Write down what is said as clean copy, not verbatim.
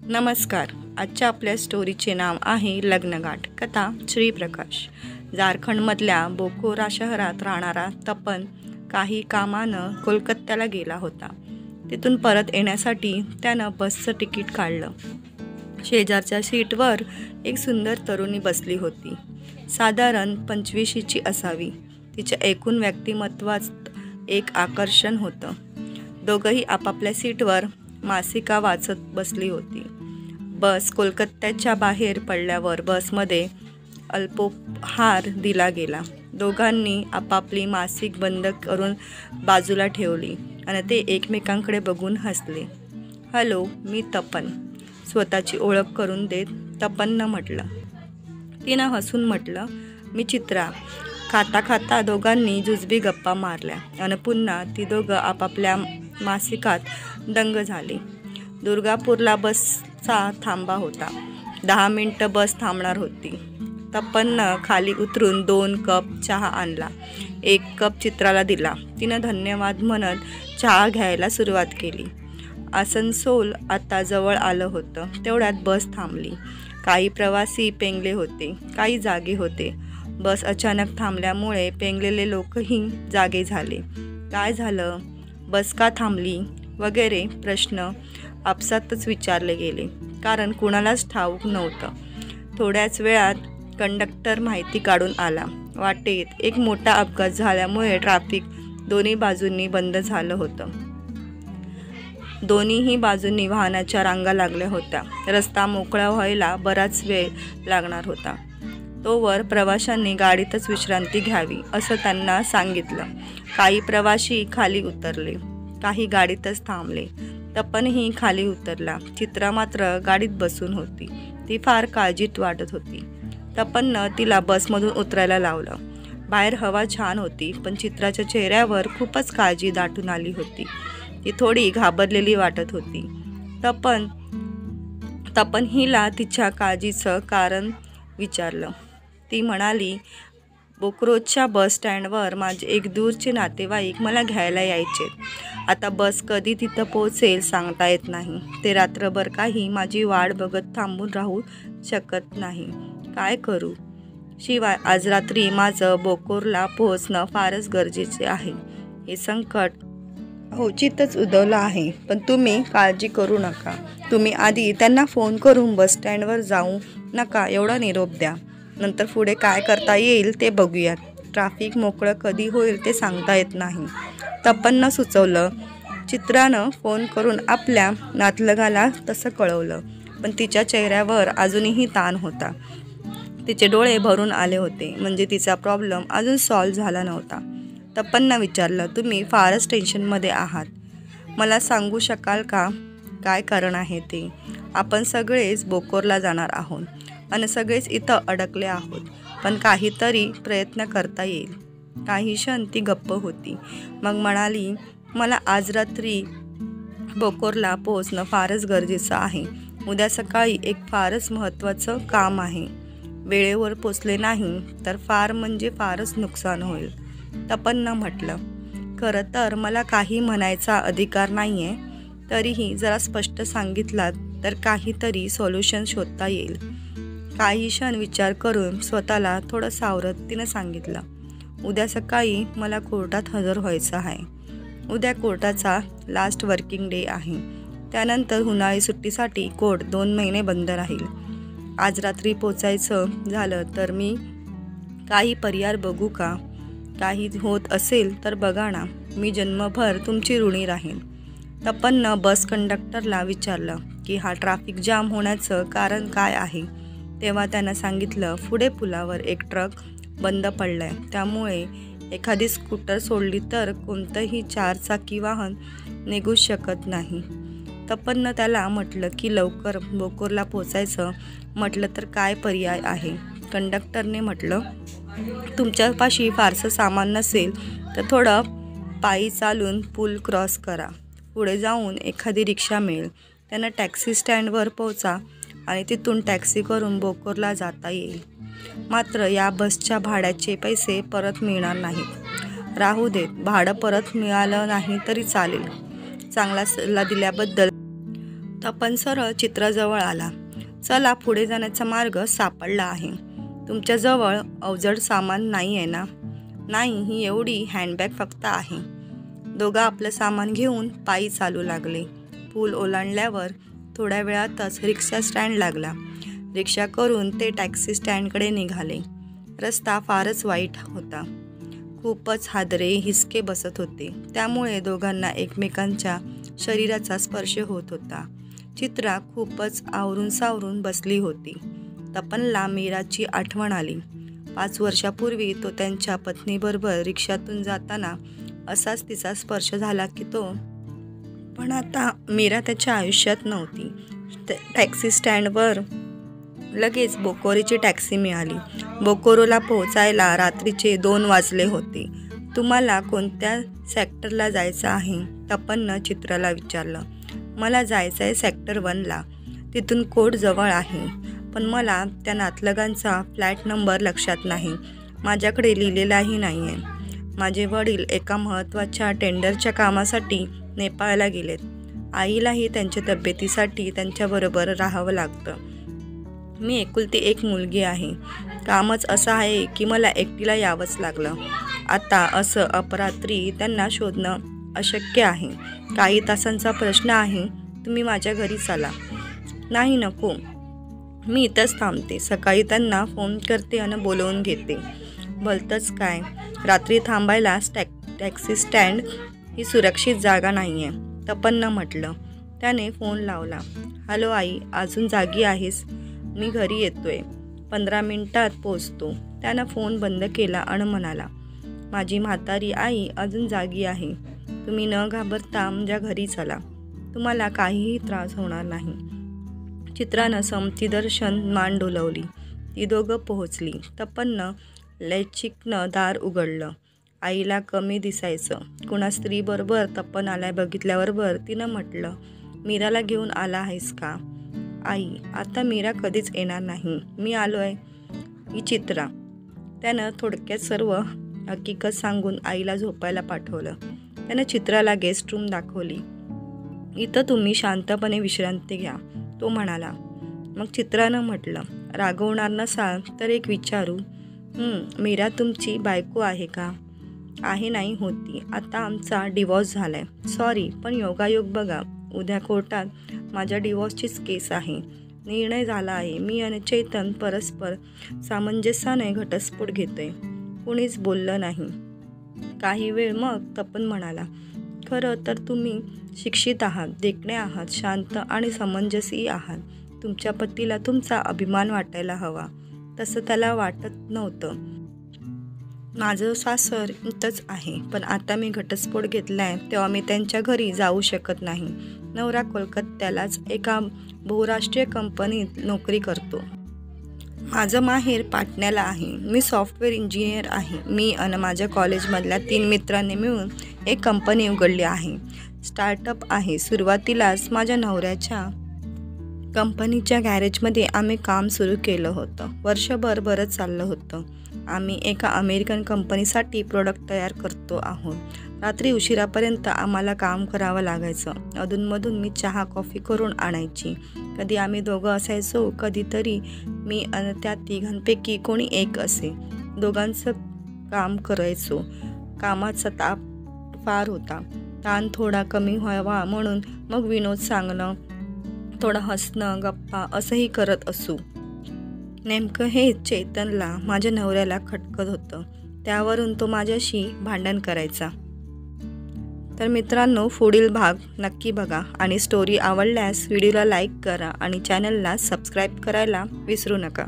नमस्कार. आजच्या आपल्या स्टोरीचे नाव आहे लग्नगाठ. कथा श्री प्रकाश. झारखंडमधल्या बोकोरा शहरात राहणारा तपन काही कामानं कोलकात्याला गेला होता. तिथून परत येण्यासाठी त्यानं बसचं तिकीट काढलं. शेजारच्या सीटवर एक सुंदर तरुणी बसली होती. साधारण 25ची असावी. तिच्या एकूण व्यक्तिमत्वात एक आकर्षण होतं. दोघंही आपापल्या सीटवर मासिका वाचत बसली होती. बस कोलकात्याच्या बाहेर पडल्यावर बसमध्ये अल्पोपहार दिला गेला. दोघांनी आपापली मासिक बंद करून बाजूला ठेवली आणि ते एकमेकांकडे बघून हसले. हॅलो, मी तपन, स्वतःची ओळख करून देत तपननं म्हटलं. तिनं हसून म्हटलं, मी चित्रा. खाता खाता दोघांनी जुजबी गप्पा मारल्या आणि पुन्हा ती दोघं आपापल्या मासिकात दंग झाली. दुर्गापूरला बसचा थांबा होता. 10 मिनिटं बस थांबणार होती. तपननं खाली उतरून 2 कप चहा आणला. 1 कप चित्राला दिला. तिनं धन्यवाद म्हणत चहा घ्यायला सुरुवात केली. आसनसोल आता जवळ आलं होतं. तेवढ्यात बस थांबली. काही प्रवासी पेंगले होते, काही जागे होते. बस अचानक थांबल्यामुळे पेंगलेले लोकही जागे झाले. काय झालं, बस का थांबली वगैरे प्रश्न आपसातच विचारले गेले, कारण कुणालाच ठाऊक नव्हतं. थोड्याच वेळात कंडक्टर माहिती काढून आला. वाटेत एक मोठा अपघात झाल्यामुळे ट्रॅफिक दोन्ही बाजूंनी बंद झालं होतं. दोन्हीही बाजूंनी वाहनाच्या रांगा लागल्या होत्या. रस्ता मोकळा व्हायला बराच वेळ लागणार होता. तोवर प्रवाशांनी गाडीतच विश्रांती घ्यावी असं त्यांना सांगितलं. काही प्रवासी खाली उतरले, काही गाडीतच थांबले. तपनही खाली उतरला. चित्रा मात्र गाडीत बसून होती. ती फार काळजीत वाटत होती. तपननं तिला बसमधून उतरायला लावलं. बाहेर हवा छान होती, पण चित्राच्या चेहऱ्यावर खूपच काळजी दाटून आली होती. ती थोडी घाबरलेली वाटत होती. तपन हिला तिच्या काळजीचं कारण विचारलं. ती म्हणाली, बोक्रोजच्या बस स्टँडवर माझे एक दूरचे नातेवाईक मला घ्यायला यायचे. आता बस कधी तिथं पोहोचेल सांगता येत नाही. ते रात्रभर काही माझी वाट बघत थांबून राहू शकत नाही. काय करू? शिवाय आज रात्री माझं बोकोरला पोहोचणं फारच गरजेचे आहे. हे संकट औचित्यच उद्भवलं आहे, पण तुम्ही काळजी करू नका. तुम्ही आधी त्यांना फोन करून बस स्टँडवर जाऊ नका एवढा निरोप द्या. नंतर पुढे काय करता येईल ते बघूयात. ट्रॅफिक मोकळं कधी होईल ते सांगता येत नाही. तपननं सुचवलं. चित्रानं फोन करून आपल्या नातलगाला तसं कळवलं, पण तिच्या चेहऱ्यावर अजूनही ताण होता. तिचे डोळे भरून आले होते, म्हणजे तिचा प्रॉब्लेम अजून सॉल्व्ह झाला नव्हता. तपननं विचारलं, तुम्ही फारच टेन्शनमध्ये आहात. मला सांगू शकाल का काय कारण आहे ते? आपण सगळेच बोकोरला जाणार आहोत आणि सगळेच इथं अडकले आहोत, पण काहीतरी प्रयत्न करता येईल. काही क्षण ती गप्प होती. मग म्हणाली, मला आज रात्री बोकोरला पोहोचणं फारच गरजेचं आहे. उद्या सकाळी एक फारच महत्त्वाचं काम आहे. वेळेवर पोचले नाही तर फारच नुकसान होईल. तपननं म्हटलं, खरं तर मला काही म्हणायचा अधिकार नाही आहे. तरीही जरा स्पष्ट सांगितलात तर काहीतरी सोल्युशन शोधता येईल. काही क्षण विचार करून स्वतःला थोडं सावरत तिनं सांगितलं, उद्या सकाळी मला कोर्टात हजर व्हायचं आहे. उद्या कोर्टाचा लास्ट वर्किंग डे आहे. त्यानंतर उन्हाळी सुट्टीसाठी कोर्ट 2 महिने बंद राहील. आज रात्री पोचायचं झालं तर मी काही पर्याय बघू का? काही होत असेल तर बघा ना. मी जन्मभर तुमची ऋणी राहीन. तपननं बस कंडक्टरला विचारलं की हा ट्रॅफिक जाम होण्याचं कारण काय आहे. तेव्हा त्यानं सांगितलं, पुढे पुलावर एक ट्रक बंद पडलाय, त्यामुळे एखादी स्कूटर सोडली तर कोणतंही 4 चाकी वाहन निघू शकत नाही. तपननं त्याला म्हटलं की लवकर बोकोरला पोचायचं म्हटलं तर काय पर्याय आहे. कंडक्टरने म्हटलं, तुमच्यापाशी फारसं सामान नसेल तर थोडं पायी चालून पूल क्रॉस करा. पुढे जाऊन एखादी रिक्षा मिळेल. त्यांना टॅक्सी स्टँडवर पोहोचा आणि तिथून टॅक्सी करून बोकोरला जाता येईल. मात्र या बसच्या भाड्याचे पैसे परत मिळणार नाहीत. राहू देत, भाडं परत मिळालं नाही तरी चालेल. चांगला सल्ला दिल्याबद्दल तपन सरळ चित्राजवळ आला. चला, पुढे जाण्याचा मार्ग सापडला आहे. तुमच्याजवळ अवजड सामान नाही आहे ना? नाही, ही एवढी हँडबॅग फक्त आहे. दोघं आपलं सामान घेऊन पायी चालू लागले. पूल ओलांडल्यावर थोड्या वेळातच रिक्षा स्टँड लागला. रिक्षा करून ते टॅक्सी स्टँडकडे निघाले. रस्ता फारच वाईट होता. खूपच हादरे हिसके बसत होते. त्यामुळे दोघांना एकमेकांच्या शरीराचा स्पर्श होत होता. चित्रा खूपच आवरून सावरून बसली होती. तपनला मीराची आठवण आली. 5 वर्षापूर्वी तो त्यांच्या पत्नीबरोबर रिक्षातून जाताना असाच तिचा स्पर्श झाला की तो. पण आता मीरा त्याच्या आयुष्यात नव्हती. टॅक्सी स्टँडवर लगेच बोकोरोची टॅक्सी मिळाली. बोकोरोला पोहोचायला रात्रीचे 2 वाजले होते. तुम्हाला कोणत्या सेक्टरला जायचं आहे? तपननं चित्राला विचारलं. मला जायचं आहे सेक्टर 1ला. तिथून कोड जवळ आहे. पण मला त्या नातलगांचा फ्लॅट नंबर लक्षात नाही. माझ्याकडे लिहिलेलाही नाही आहे. माझे वडील एका महत्त्वाच्या टेंडरच्या कामासाठी नेपाळला गेलेत. आईलाही त्यांच्या तब्येतीसाठी त्यांच्याबरोबर राहावं लागतं. मी एकुलती एक मुलगी आहे. कामच असं आहे की मला एकटीला यावंच लागलं. आता असं अपरात्री त्यांना शोधणं अशक्य आहे. काही तासांचा प्रश्न आहे. तुम्ही माझ्या घरी चला. नाही, नको, मी इथंच थांबते. सकाळी त्यांना फोन करते आणि बोलवून घेते. भलतंच काय, रात्री थांबायला टॅक्सी स्टँड ही सुरक्षित जागा नाही आहे, तपननं म्हटलं. त्याने फोन लावला. हॅलो आई, अजून जागी आहेस? मी घरी येतोय, 15 मिनिटात पोचतो. त्यानं फोन बंद केला आणि म्हणाला, माझी म्हातारी आई अजून जागी आहे. तुम्ही न घाबरता माझ्या घरी चला. तुम्हाला काहीही त्रास होणार नाही. चित्रानं समतीदर्शन मान डोलवली. ती दोघं पोहोचली. तपननं लैचिकनं दार उघडलं. आईला कमी दिसायचं. कुणा स्त्रीबरोबर तपन आलाय बघितल्याबरोबर तिनं म्हटलं, मीराला घेऊन आला आहेस का? आई, आता मीरा कधीच येणार नाही. मी आलोय. ही चित्रा. त्यानं थोडक्यात सर्व हकीकत सांगून आईला झोपायला पाठवलं. त्यानं चित्राला गेस्ट रूम दाखवली. इथं तुम्ही शांतपणे विश्रांती घ्या, तो म्हणाला. मग चित्रानं म्हटलं, रागवणार नसाल तर एक विचारू? मीरा तुमची बायको आहे का? आहे, नाही होती. आता आमचा डिवॉर्स झालाय. सॉरी, पण योगायोग बघा, उद्या कोर्टात माझ्या डिवॉर्सचीच केस आहे. निर्णय झाला आहे. मी आणि चैतन परस्पर सामंजस्याने घटस्फोट घेतोय. कुणीच बोललं नाही. काही वेळ मग तपन म्हणाला, खरं तर तुम्ही शिक्षित आहात, देखणे आहात, शांत आणि समंजसी आहात. तुमच्या पतीला तुमचा अभिमान वाटायला हवा. तसं त्याला वाटत नव्हतं. माझं सासर इथंच आहे, पण आता मी घटस्फोट घेतलाय तेव्हा मी त्यांच्या घरी जाऊ शकत नाही. नवरा कोलकात्यालाच एका बहुराष्ट्रीय कंपनीत नोकरी करतो. माझं माहेर पाटण्याला आहे. मी सॉफ्टवेअर इंजिनियर आहे. मी आणि माझ्या कॉलेजमधल्या 3 मित्रांनी मिळून एक कंपनी उघडली आहे. स्टार्टअप आहे. सुरुवातीलाच माझ्या नवऱ्याच्या कंपनीच्या गॅरेजमध्ये आम्ही काम सुरू केलं होतं. वर्षभर बरंच चाललं होतं. आम्ही एका अमेरिकन कंपनीसाठी प्रोडक्ट तयार करतो आहोत. रात्री उशिरापर्यंत आम्हाला काम करावं लागायचं. अधूनमधून मी चहा कॉफी करून आणायची. कधी आम्ही दोघं असायचो, कधीतरी मी आणि त्या तिघांपैकी कोणी एक असे. दोघांचं काम करायचो. कामाचा ताप फार होता. ताण थोडा कमी व्हावा म्हणून मग विनोद सांगणं, थोडं हसणं, गप्पा असंही करत असू. नेमकं हे चैतनला, माझ्या नवऱ्याला खटकत होतं. त्यावरून तो माझ्याशी भांडण करायचा. तर मित्रांनो, पुढील भाग नक्की बघा आणि स्टोरी आवडल्यास व्हिडिओला लाईक करा आणि चॅनलला सबस्क्राईब करायला विसरू नका.